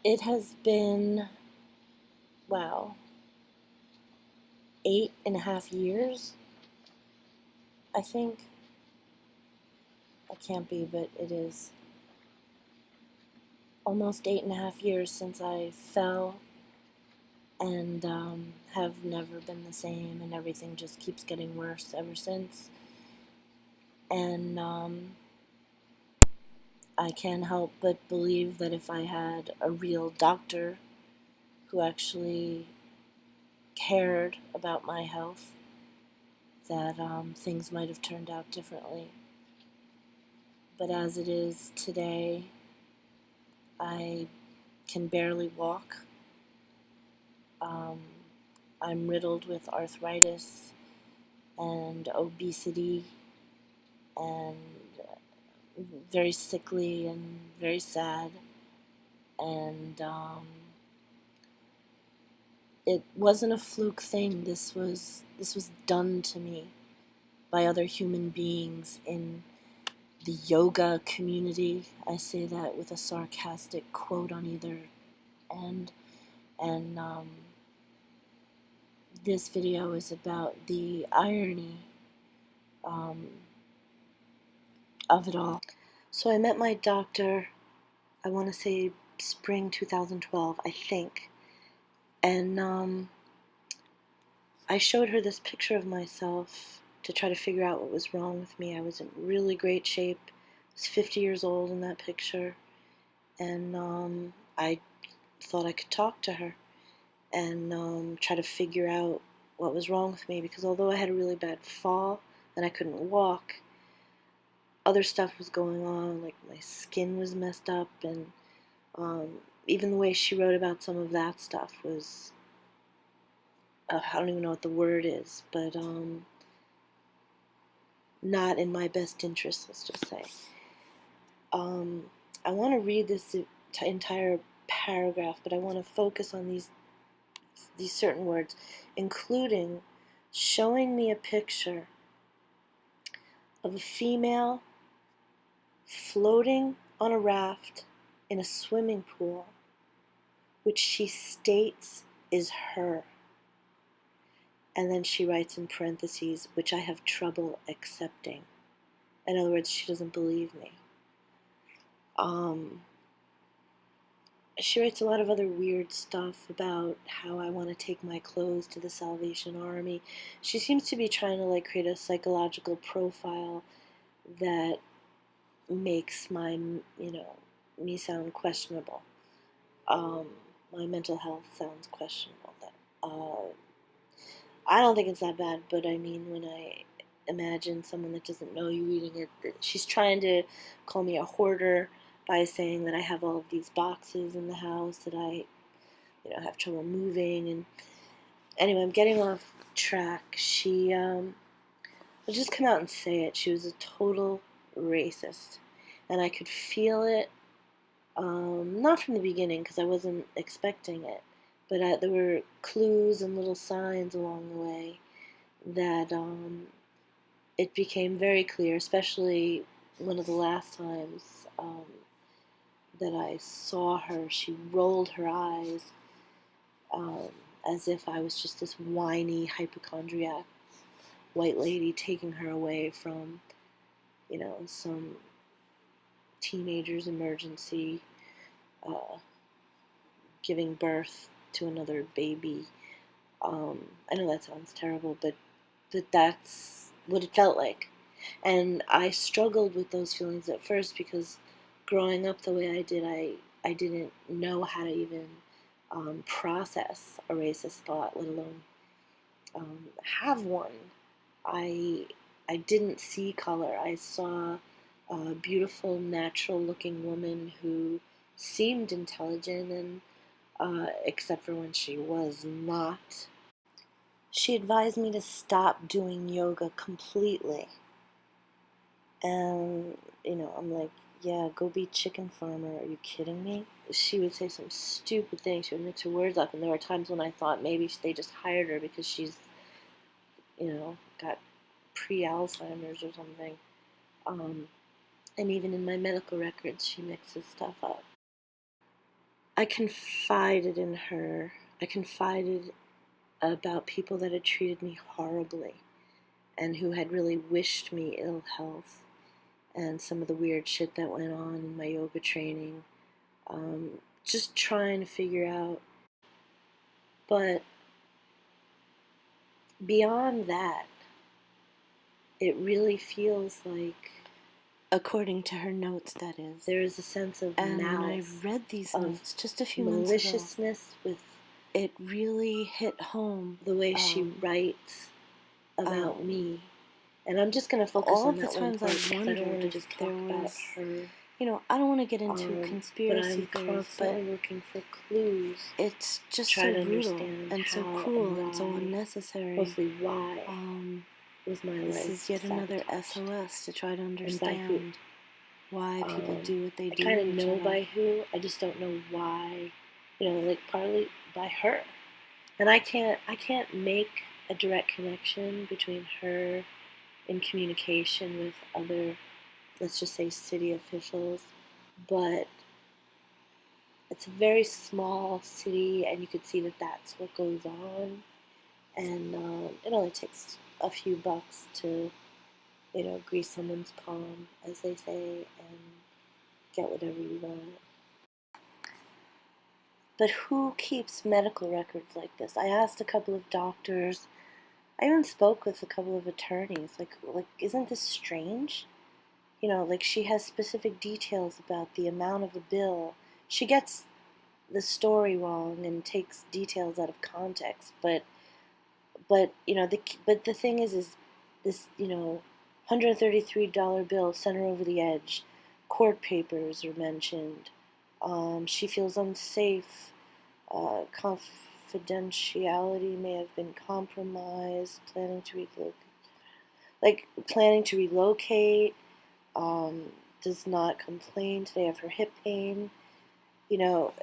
It has been, wow, 8.5 years, I think. I can't be, but it is almost 8.5 years since I fell and have never been the same, and everything just keeps getting worse ever since. And I can't help but believe that if I had a real doctor who actually cared about my health, that things might have turned out differently. But as it is today, I can barely walk. Um, I'm riddled with arthritis and obesity and very sickly and very sad. And it wasn't a fluke thing. This was done to me by other human beings in the yoga community. I say that with a sarcastic quote on either end. And this video is about the irony um, of it all. So I met my doctor, I want to say spring 2012, I think. And I showed her this picture of myself to try to figure out what was wrong with me. I was in really great shape. I was 50 years old in that picture. And I thought I could talk to her and try to figure out what was wrong with me, because although I had a really bad fall and I couldn't walk, other stuff was going on, like my skin was messed up, and even the way she wrote about some of that stuff was, I don't even know what the word is, but not in my best interest, let's just say. Um, I want to read this entire paragraph, but I want to focus on these certain words, including showing me a picture of a female floating on a raft in a swimming pool, which she states is her. And then she writes in parentheses, which I have trouble accepting. In other words, she doesn't believe me. She writes a lot of other weird stuff about how I want to take my clothes to the Salvation Army. She seems to be trying to create a psychological profile that makes me sound questionable. Um, my mental health sounds questionable. I don't think it's that bad, but I mean, when I imagine someone that doesn't know you reading it, she's trying to call me a hoarder by saying that I have all of these boxes in the house that I, have trouble moving. And anyway, I'm getting off track. I'll just come out and say it. She was a total racist, and I could feel it. Not from the beginning, because I wasn't expecting it, but there were clues and little signs along the way that it became very clear, especially one of the last times that I saw her. She rolled her eyes um, as if I was just this whiny hypochondriac white lady taking her away from, some teenager's emergency, uh, giving birth to another baby. I know that sounds terrible, but that's what it felt like. And I struggled with those feelings at first because growing up the way I did, I didn't know how to even process a racist thought, let alone have one. I I didn't see color. I saw a beautiful, natural-looking woman who seemed intelligent, and except for when she was not. She advised me to stop doing yoga completely. And, I'm like, yeah, go be chicken farmer. Are you kidding me? She would say some stupid thing. She would mix her words up. And there were times when I thought maybe they just hired her because she's, got pre-Alzheimer's or something. And even in my medical records, she mixes stuff up. I confided in her. I confided about people that had treated me horribly and who had really wished me ill health, and some of the weird shit that went on in my yoga training. Just trying to figure out. But beyond that, it really feels like, according to her notes, that is, there is a sense of malice. And when I read these notes just a few months ago, maliciousness with it really hit home the way she writes about me. And I'm just going to focus on that one part. I don't want to just talk about her. You know, I don't want to get into conspiracy theories, but I'm constantly looking for clues. It's just so brutal and so cruel and so unnecessary. Mostly why was my life this is yet another SOS to try to understand why people do what they do. I kind of know by who. I just don't know why. You know, like partly by her. And I can't make a direct connection between her in communication with other, let's just say, city officials, but it's a very small city, and you could see that that's what goes on, and it only takes a few bucks to, you know, grease someone's palm, as they say, and get whatever you want. But who keeps medical records like this? I asked a couple of doctors. I even spoke with a couple of attorneys. Like, isn't this strange? You know, like, she has specific details about the amount of the bill. She gets the story wrong and takes details out of context. But you know, the thing is this, you know, $133 bill sent her over the edge. Court papers are mentioned. She feels unsafe. Confidentiality may have been compromised. Planning to relocate. Does not complain today of her hip pain. You know,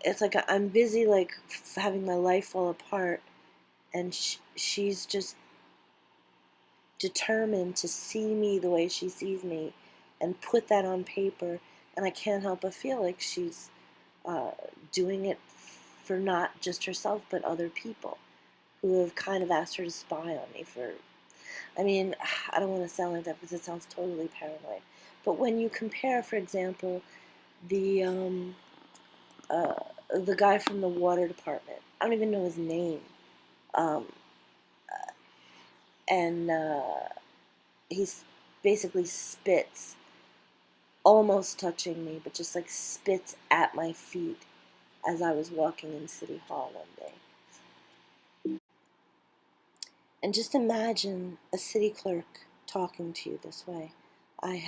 it's like I'm busy, like, having my life fall apart, and she's just determined to see me the way she sees me and put that on paper, and I can't help but feel like she's doing it for not just herself but other people who have kind of asked her to spy on me for, I mean, I don't want to sound like that because it sounds totally paranoid, but when you compare, for example, the guy from the water department, I don't even know his name, and he basically spits, almost touching me, but just like spits at my feet as I was walking in City Hall one day. And just imagine a city clerk talking to you this way. I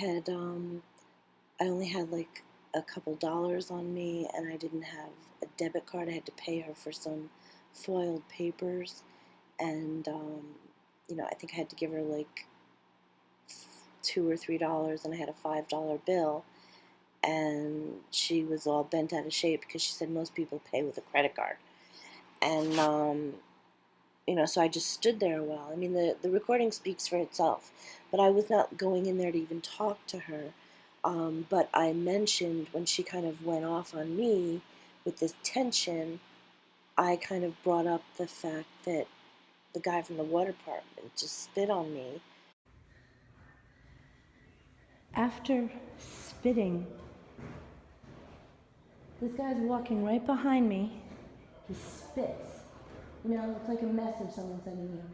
only had like a couple dollars on me, and I didn't have a debit card. I had to pay her for some foiled papers, and you know, I think I had to give her like $2 or $3, and I had a $5 bill, and she was all bent out of shape because she said most people pay with a credit card, and you know, so I just stood there a while. I mean, the recording speaks for itself, but I was not going in there to even talk to her. But I mentioned when she kind of went off on me with this tension, I kind of brought up the fact that the guy from the water department just spit on me. After spitting, this guy's walking right behind me. He spits. You know, it's like a message someone sending you.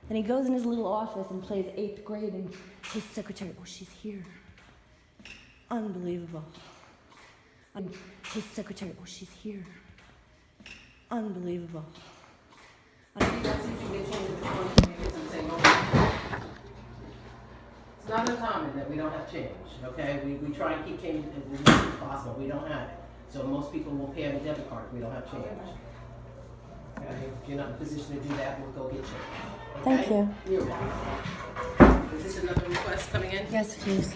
And he goes in his little office and plays 8th grade, and his secretary, oh, she's here. Unbelievable. His secretary, oh, she's here. Unbelievable. It's not uncommon that we don't have change, okay? We try and keep change as much as possible. We don't have it. So most people will pay on a debit card if we don't have change. Okay? If you're not in a position to do that, we'll go get change. Okay? Thank you. You're welcome. Is this another request coming in? Yes, please.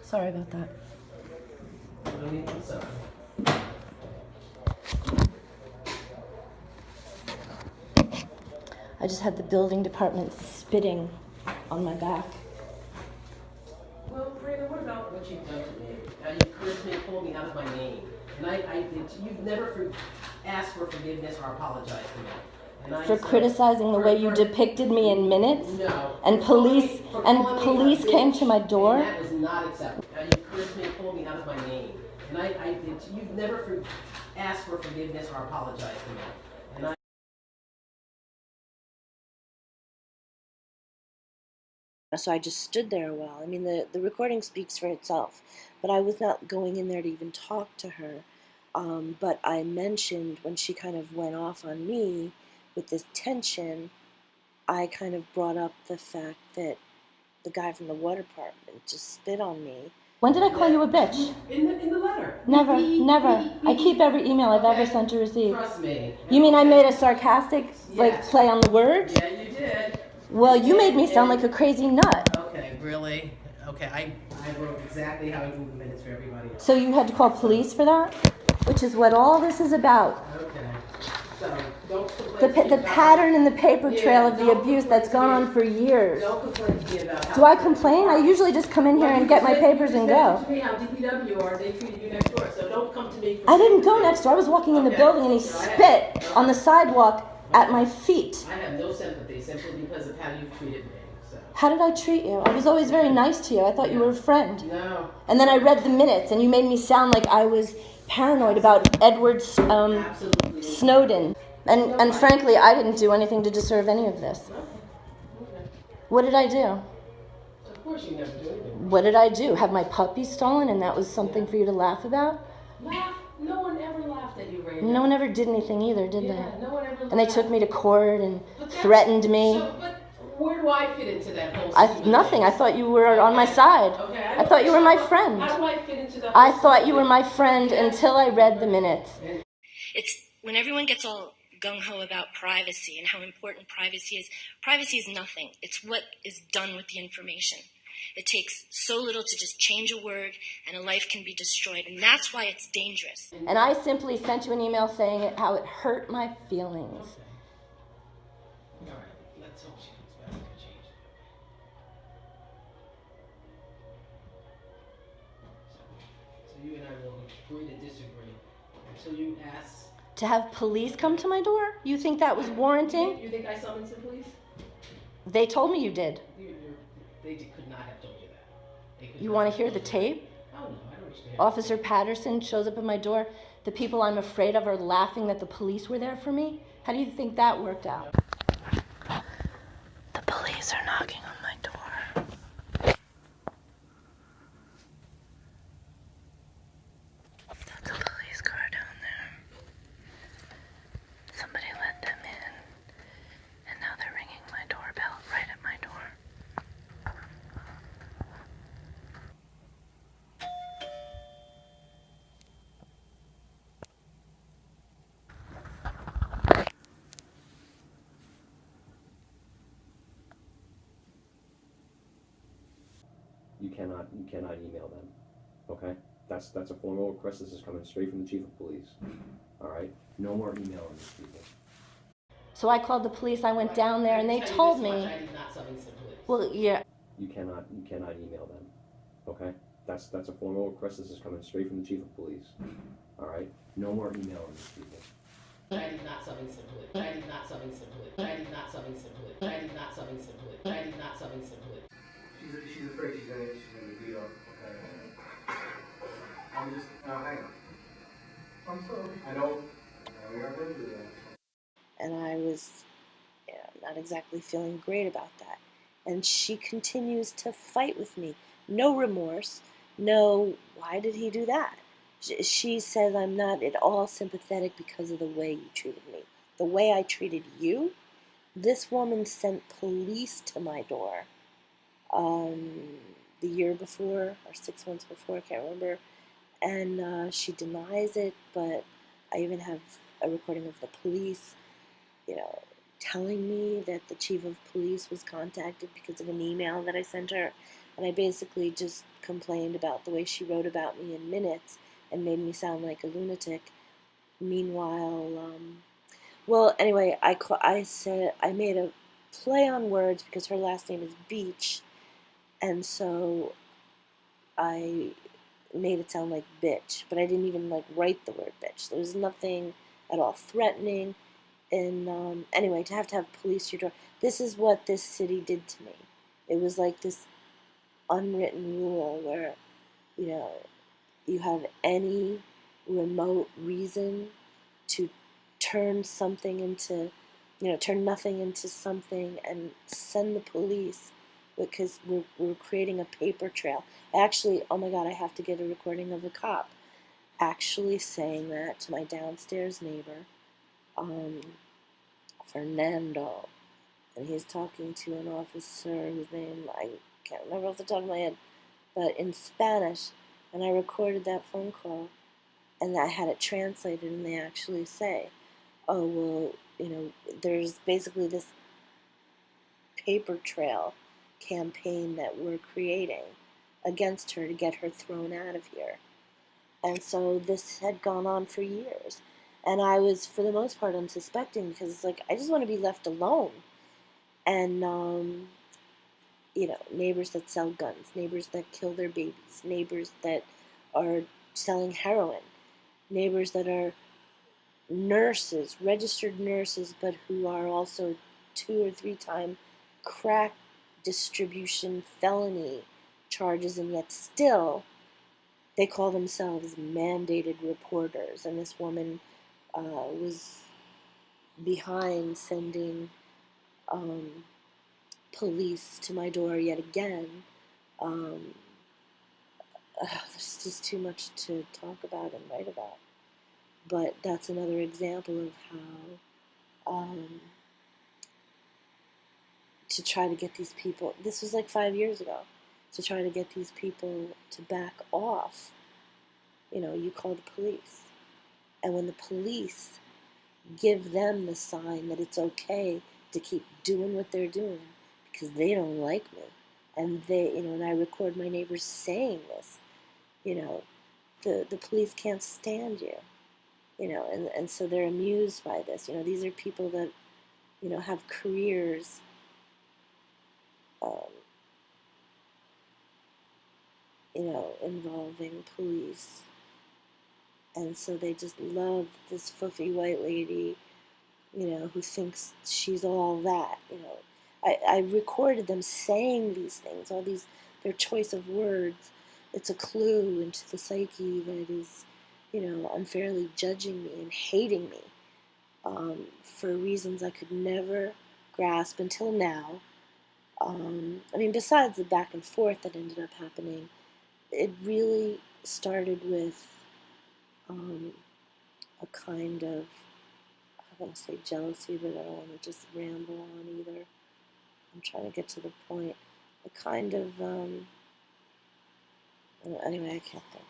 Sorry about that. No need to sorry. I just had the building department spitting on my back. Well, Brandon, what about what you've done to me? You cursed me, called me out of my name. And you've never asked for forgiveness or apologized to me. For criticizing the way you depicted me in minutes? No. And police came to my door? And that was not acceptable. You cursed me, called me out of my name. And you've never asked for forgiveness or apologized to me. So I just stood there a while. I mean, the recording speaks for itself, but I was not going in there to even talk to her. But I mentioned when she kind of went off on me with this tension, I kind of brought up the fact that the guy from the water department just spit on me. When did I call you a bitch? In the letter. Never, never. I keep every email I've ever sent to receive. Trust me. You mean I made a sarcastic, play on the words? Yeah, you did. Well, you made me sound like a crazy nut. Okay, really? Okay, I wrote exactly how I do the minutes for everybody else. So you had to call police for that? Which is what all this is about. Okay. So, don't complain The pattern and the paper trail of the abuse that's gone on for years. Don't complain to me about how... Do I complain? I usually just come in here and get my papers and go. You just mentioned to me how DPW are, they treated you next door, so don't come to me... I didn't go next door. I was walking in the building and he spit on the sidewalk at my feet. I have no sympathy simply because of how you've treated me. So. How did I treat you? I was always very nice to you. I thought you were a friend. No. And then I read the minutes and you made me sound like I was paranoid about Edward Snowden. And frankly, I didn't do anything to deserve any of this. Okay. What did I do? Of course you never do anything. What did I do? Have my puppy stolen and that was something for you to laugh about? Laugh? No one ever laughed at you, Ray. No one ever did anything either, did Yeah, they? no one ever And they took me to court and threatened me. But where do I fit into that whole scheme? Nothing. I thought you were on my side. Okay. I thought you were my friend. How do I fit into the I thought you were my friend until I read the minutes. It's when everyone gets all gung-ho about privacy and how important privacy is nothing. It's what is done with the information. It takes so little to just change a word and a life can be destroyed, and that's why it's dangerous. And I simply sent you an email saying how it hurt my feelings. Okay. All right, let's hope she comes back and change it. So you and I will agree to disagree until you ask. To have police come to my door? You think that was warranting? You think I summoned some police? They told me you did. They could not have told you that. You want to hear the tape? Oh, no, I don't understand. Officer Patterson shows up at my door. The people I'm afraid of are laughing that the police were there for me. How do you think that worked out? The police are knocking on my door. That's a police car down there. Somebody let them in. And now they're ringing my doorbell right at my door. You cannot email them. Okay? That's a formal request. This is coming straight from the chief of police. All right? No more emailing these people. So I called the police. I went down there and they told me. I did not summon some police. Well, yeah. You cannot email them. Okay? That's a formal request. This is coming straight from the chief of police. All right? No more emailing these people. I did not summon some police. I did not summon some police. I did not summon some police. I did not summon some police. I did not summon some police. She's afraid she's gonna beat up. Okay. I'm just hang on. I'm sorry. I know. We are gonna do that. And I was not exactly feeling great about that. And she continues to fight with me. No remorse. No, why did he do that? She says I'm not at all sympathetic because of the way you treated me. The way I treated you? This woman sent police to my door. The year before, or 6 months before, I can't remember. And she denies it, but I even have a recording of the police, telling me that the chief of police was contacted because of an email that I sent her. And I basically just complained about the way she wrote about me in minutes and made me sound like a lunatic. Meanwhile, Well, anyway, I said I made a play on words because her last name is Beach, and so I made it sound like bitch, but I didn't even like write the word bitch. There was nothing at all threatening. And anyway, to have police your door. This is what this city did to me. It was like this unwritten rule where, you know, you have any remote reason to turn something into, turn nothing into something and send the police because we're creating a paper trail. Actually, oh my God, I have to get a recording of a cop actually saying that to my downstairs neighbor, um, Fernando. And he's talking to an officer whose name I can't remember off the top of my head, but in Spanish. And I recorded that phone call and I had it translated, and they actually say, oh, well, there's basically this paper trail campaign that we're creating against her to get her thrown out of here. And so this had gone on for years. And I was, for the most part, unsuspecting because it's like, I just want to be left alone. And, neighbors that sell guns, neighbors that kill their babies, neighbors that are selling heroin, neighbors that are nurses, registered nurses, but who are also 2 or 3 time crack distribution felony charges, and yet still they call themselves mandated reporters. And this woman was behind sending um, police to my door yet again. Um, there's just too much to talk about and write about. But that's another example of how to try to get these people, this was like 5 years ago, to try to get these people to back off. You call the police. And when the police give them the sign that it's okay to keep doing what they're doing because they don't like me, and and I record my neighbors saying this, you know, the police can't stand you, and so they're amused by this. These are people that, have careers, um, involving police. And so they just love this fluffy white lady, who thinks she's all that. I recorded them saying these things, all these, their choice of words. It's a clue into the psyche that is, unfairly judging me and hating me for reasons I could never grasp until now. I mean, besides the back and forth that ended up happening, it really started with um, a kind of, I don't want to say jealousy, but I don't want to just ramble on either. I'm trying to get to the point. A kind of, anyway, I can't think.